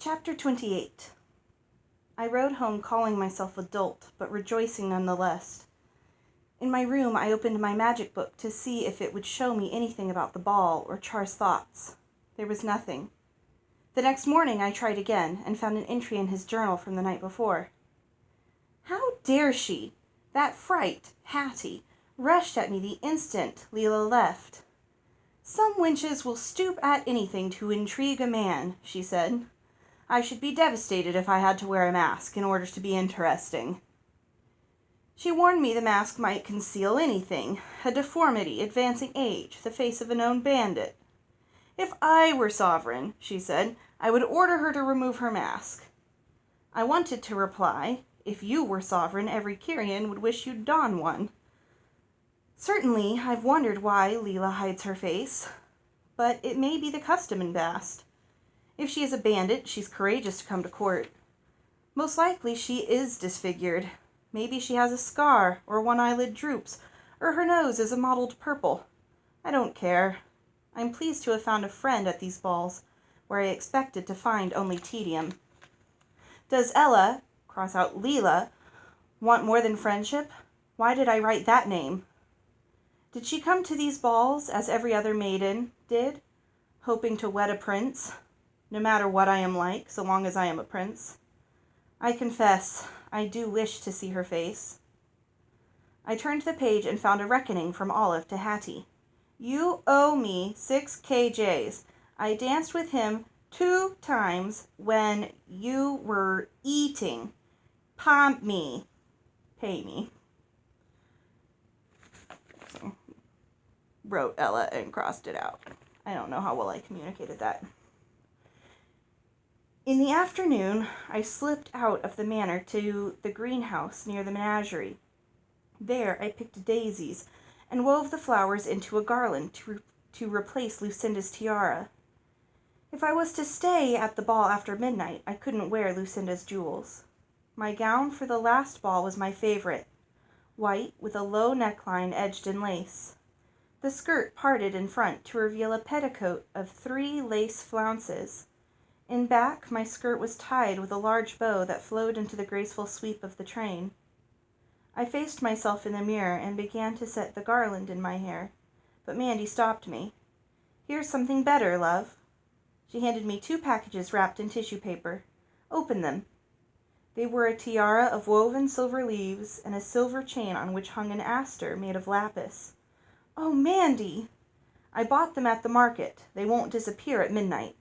Chapter 28. I rode home calling myself a dolt, but rejoicing nonetheless. In my room, I opened my magic book to see if it would show me anything about the ball or Char's thoughts. There was nothing. The next morning I tried again, and found an entry in his journal from the night before. How dare she, that fright, Hattie, rushed at me the instant Leela left. Some wenches will stoop at anything to intrigue a man, she said. I should be devastated if I had to wear a mask in order to be interesting. She warned me the mask might conceal anything, a deformity, advancing age, the face of a known bandit. If I were sovereign, she said, I would order her to remove her mask. I wanted to reply, if you were sovereign, every Kyrian would wish you'd don one. Certainly, I've wondered why Leela hides her face, but it may be the custom in Bast. If she is a bandit, she's courageous to come to court. Most likely she is disfigured. Maybe she has a scar, or one eyelid droops, or her nose is a mottled purple. I don't care. I'm pleased to have found a friend at these balls, where I expected to find only tedium. Does Ella, cross out Leela, want more than friendship? Why did I write that name? Did she come to these balls, as every other maiden did, hoping to wed a prince? No matter what I am like, so long as I am a prince. I confess, I do wish to see her face. I turned the page and found a reckoning from Olive to Hattie. You owe me 6 KJs. I danced with him 2 times when you were eating. Pay me. So, wrote Ella and crossed it out. I don't know how well I communicated that. In the afternoon, I slipped out of the manor to the greenhouse near the menagerie. There I picked daisies and wove the flowers into a garland to replace Lucinda's tiara. If I was to stay at the ball after midnight, I couldn't wear Lucinda's jewels. My gown for the last ball was my favorite, white with a low neckline edged in lace. The skirt parted in front to reveal a petticoat of 3 lace flounces. In back, my skirt was tied with a large bow that flowed into the graceful sweep of the train. I faced myself in the mirror and began to set the garland in my hair, but Mandy stopped me. Here's something better, love. She handed me 2 packages wrapped in tissue paper. Open them. They were a tiara of woven silver leaves and a silver chain on which hung an aster made of lapis. Oh, Mandy! I bought them at the market. They won't disappear at midnight.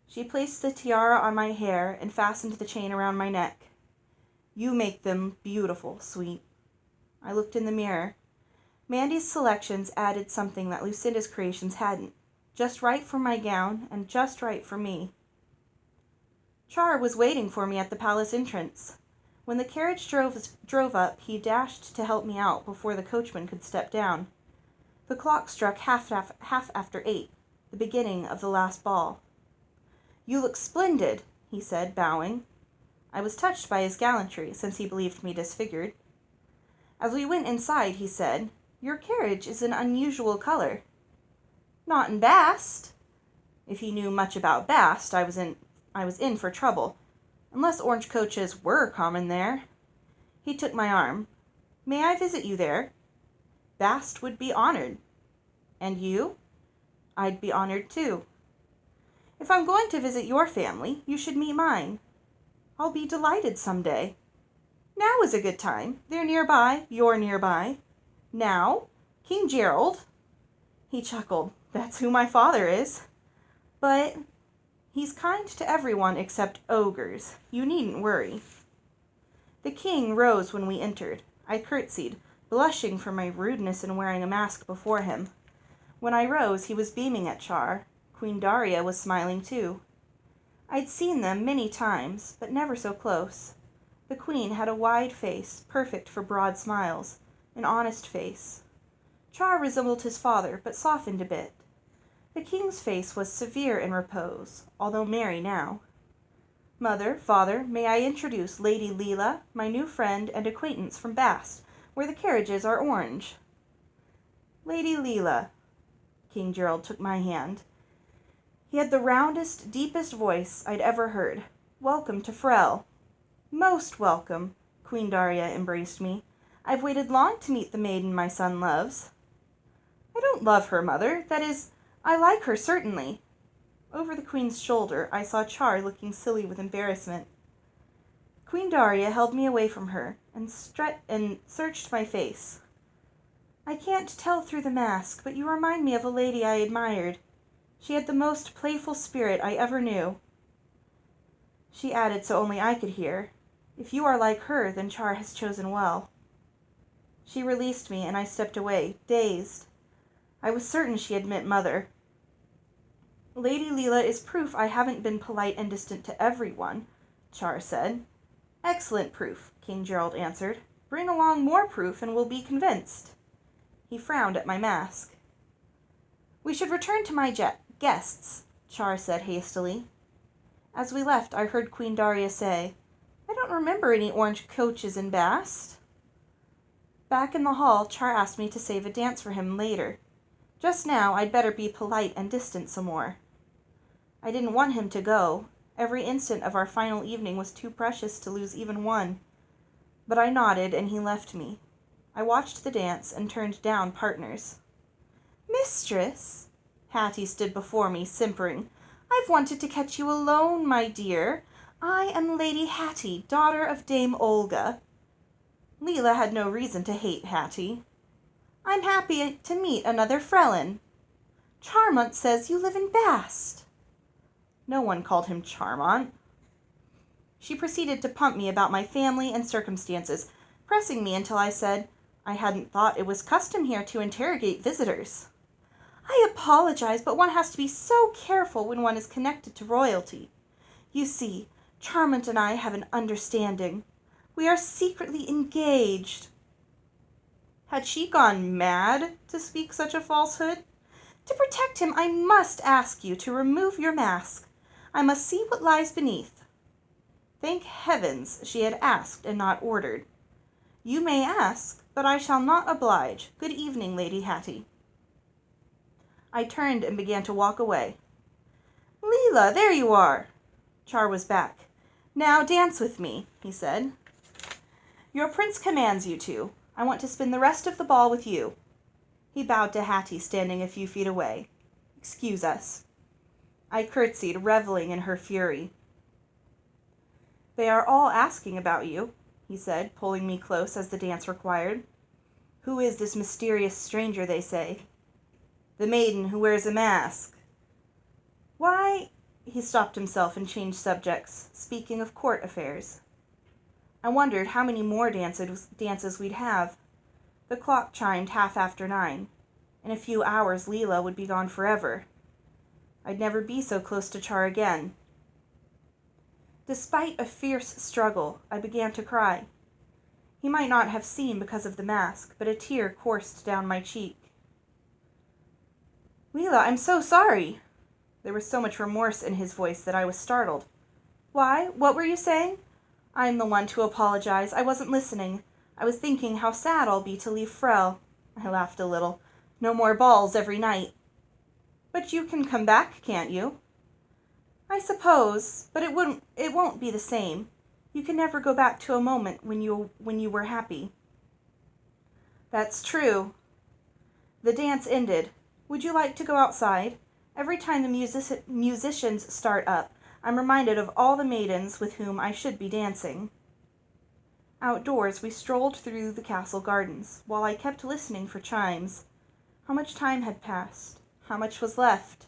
She placed the tiara on my hair and fastened the chain around my neck. You make them beautiful, sweet. I looked in the mirror. Mandy's selections added something that Lucinda's creations hadn't. Just right for my gown and just right for me. Char was waiting for me at the palace entrance. When the carriage drove up, he dashed to help me out before the coachman could step down. The clock struck half after 8, the beginning of the last ball. You look splendid, he said, bowing. I was touched by his gallantry, since he believed me disfigured. As we went inside, he said, Your carriage is an unusual color. Not in Bast. If he knew much about Bast, I was in for trouble, unless orange coaches were common there. He took my arm. May I visit you there? Bast would be honored. And you? I'd be honored too. If I'm going to visit your family, you should meet mine. I'll be delighted someday. Now is a good time. They're nearby. You're nearby. Now? King Gerald? He chuckled. That's who my father is. But he's kind to everyone except ogres. You needn't worry. The king rose when we entered. I curtsied, blushing for my rudeness in wearing a mask before him. When I rose, he was beaming at Char. Queen Daria was smiling too. I'd seen them many times, but never so close. The queen had a wide face, perfect for broad smiles, an honest face. Char resembled his father, but softened a bit. The king's face was severe in repose, although merry now. Mother, father, may I introduce Lady Leela, my new friend and acquaintance from Bast, where the carriages are orange. Lady Leela. King Gerald took my hand. He had the roundest, deepest voice I'd ever heard. "Welcome to Frel." "Most welcome." Queen Daria embraced me. "I've waited long to meet the maiden my son loves." "I don't love her, Mother. That is, I like her, certainly." Over the Queen's shoulder, I saw Char looking silly with embarrassment. Queen Daria held me away from her and searched my face. "I can't tell through the mask, but you remind me of a lady I admired. She had the most playful spirit I ever knew." She added so only I could hear, "If you are like her, then Char has chosen well." She released me, and I stepped away, dazed. I was certain she had meant Mother. "Lady Leela is proof I haven't been polite and distant to everyone," Char said. "Excellent proof," King Gerald answered. "Bring along more proof and we'll be convinced." He frowned at my mask. "We should return to my guests," Char said hastily. As we left, I heard Queen Daria say, "I don't remember any orange coaches in Bast." Back in the hall, Char asked me to save a dance for him later. Just now, I'd better be polite and distant some more. I didn't want him to go. Every instant of our final evening was too precious to lose even one. But I nodded, and he left me. I watched the dance and turned down partners. "Mistress!" Hattie stood before me, simpering. "I've wanted to catch you alone, my dear. I am Lady Hattie, daughter of Dame Olga." Leela had no reason to hate Hattie. "I'm happy to meet another Frelin. Charmant says you live in Bast." No one called him Charmant. She proceeded to pump me about my family and circumstances, pressing me until I said I hadn't thought it was custom here to interrogate visitors. "I apologize, but one has to be so careful when one is connected to royalty. You see, Charmant and I have an understanding. We are secretly engaged." Had she gone mad to speak such a falsehood? "To protect him, I must ask you to remove your mask. I must see what lies beneath." Thank heavens she had asked and not ordered. "You may ask, but I shall not oblige. Good evening, Lady Hattie." I turned and began to walk away. "Leela, there you are!" Char was back. "Now dance with me," he said. "Your prince commands you to. I want to spend the rest of the ball with you." He bowed to Hattie, standing a few feet away. "Excuse us." I curtsied, reveling in her fury. "They are all asking about you," he said, pulling me close as the dance required. "Who is this mysterious stranger, they say?" "The maiden who wears a mask." "Why—" He stopped himself and changed subjects, speaking of court affairs. I wondered how many more dances we'd have. The clock chimed 9:30. In a few hours Leela would be gone forever. I'd never be so close to Char again. Despite a fierce struggle, I began to cry. He might not have seen because of the mask, but a tear coursed down my cheek. "Leela, I'm so sorry." There was so much remorse in his voice that I was startled. "Why? What were you saying?" "I'm the one to apologize. I wasn't listening. I was thinking how sad I'll be to leave Frel." I laughed a little. "No more balls every night." "But you can come back, can't you?" "I suppose, but it won't be the same. You can never go back to a moment when you were happy." "That's true." The dance ended. "Would you like to go outside? Every time the musicians start up, I'm reminded of all the maidens with whom I should be dancing." Outdoors, we strolled through the castle gardens, while I kept listening for chimes. How much time had passed? How much was left?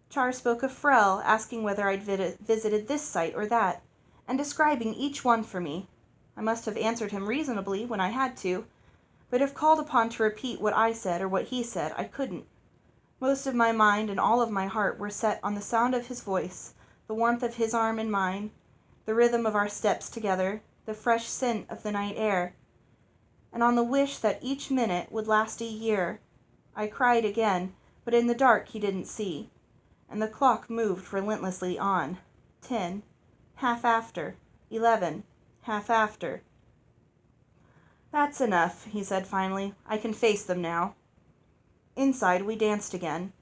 Char spoke of Frel, asking whether I'd visited this site or that, and describing each one for me. I must have answered him reasonably when I had to, but if called upon to repeat what I said or what he said, I couldn't. Most of my mind and all of my heart were set on the sound of his voice, the warmth of his arm in mine, the rhythm of our steps together, the fresh scent of the night air, and on the wish that each minute would last a year. I cried again, but in the dark he didn't see, and the clock moved relentlessly on. 10, half after, 11, half after. "That's enough," he said finally. "I can face them now." Inside we danced again.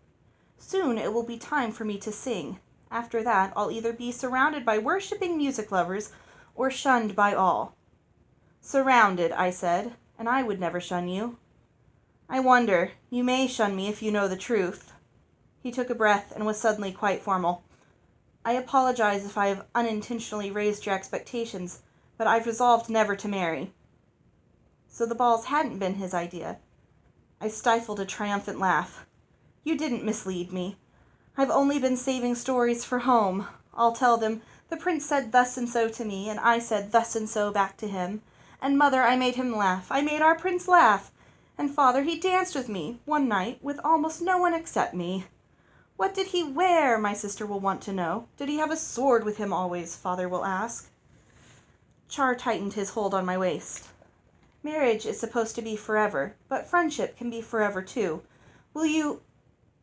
Soon it will be time for me to sing. After that, I'll either be surrounded by worshipping music lovers or shunned by all." "Surrounded," I said, "and I would never shun you." "I wonder. You may shun me if you know the truth." He took a breath and was suddenly quite formal. "I apologize if I have unintentionally raised your expectations, but I've resolved never to marry." So the balls hadn't been his idea. I stifled a triumphant laugh. "You didn't mislead me. I've only been saving stories for home. I'll tell them, 'The prince said thus and so to me, and I said thus and so back to him. And mother, I made him laugh. I made our prince laugh. And father, he danced with me one night with almost no one except me.' What did he wear, my sister will want to know. Did he have a sword with him always, father will ask." Char tightened his hold on my waist. "Marriage is supposed to be forever, but friendship can be forever too. Will you—"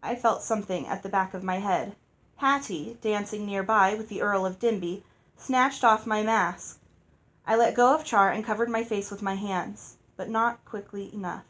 I felt something at the back of my head. Hattie, dancing nearby with the Earl of Denbigh, snatched off my mask. I let go of Char and covered my face with my hands, but not quickly enough.